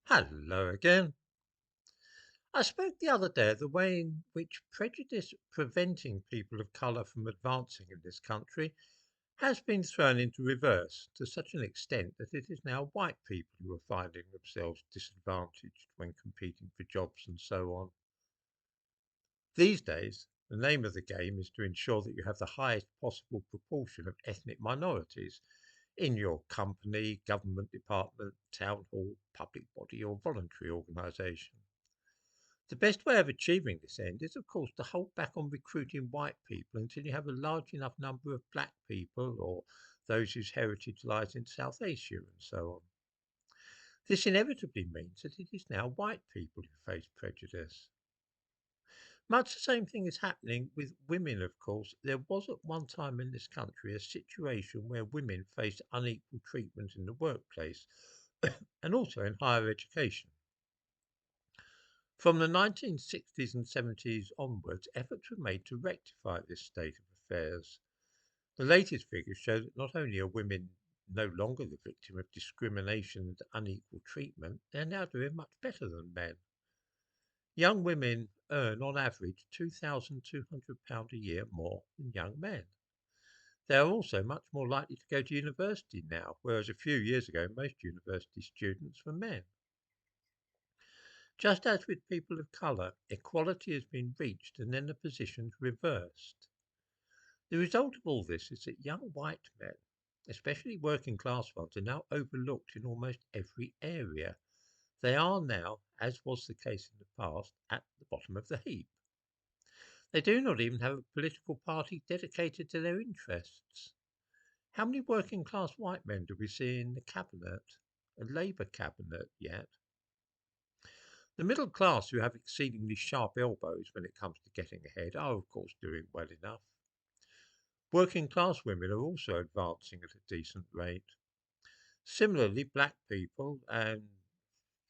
Hello again. I spoke the other day of the way in which prejudice preventing people of colour from advancing in this country has been thrown into reverse to such an extent that it is now white people who are finding themselves disadvantaged when competing for jobs and so on. These days, the name of the game is to ensure that you have the highest possible proportion of ethnic minorities in your company, government department, town hall, public body, or voluntary organisation. The best way of achieving this end is, of course, to hold back on recruiting white people until you have a large enough number of black people or those whose heritage lies in South Asia and so on. This inevitably means that it is now white people who face prejudice. Much the same thing is happening with women, of course. There was at one time in this country a situation where women faced unequal treatment in the workplace and also in higher education. From the 1960s and 70s onwards, efforts were made to rectify this state of affairs. The latest figures show that not only are women no longer the victim of discrimination and unequal treatment, they are now doing much better than men. Young women earn on average £2,200 a year more than young men. They are also much more likely to go to university now, whereas a few years ago most university students were men. Just as with people of colour, equality has been reached and then the positions reversed. The result of all this is that young white men, especially working class ones, are now overlooked in almost every area. They are now, as was the case in the past, at the bottom of the heap. They do not even have a political party dedicated to their interests. How many working class white men do we see in the cabinet? A Labour cabinet yet? The middle class, who have exceedingly sharp elbows when it comes to getting ahead, are of course doing well enough. Working class women are also advancing at a decent rate. Similarly, black people and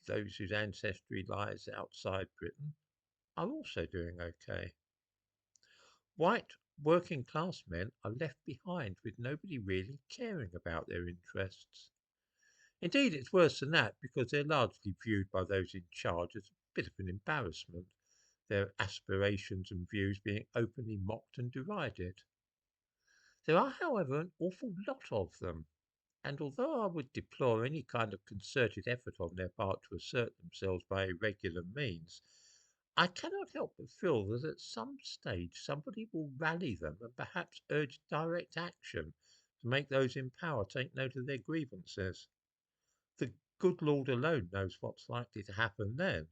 those whose ancestry lies outside Britain are also doing okay. White working class men are left behind with nobody really caring about their interests. Indeed, it's worse than that because they're largely viewed by those in charge as a bit of an embarrassment, their aspirations and views being openly mocked and derided. There are, however, an awful lot of them, and although I would deplore any kind of concerted effort on their part to assert themselves by irregular means, I cannot help but feel that at some stage somebody will rally them and perhaps urge direct action to make those in power take note of their grievances. The good Lord alone knows what's likely to happen then.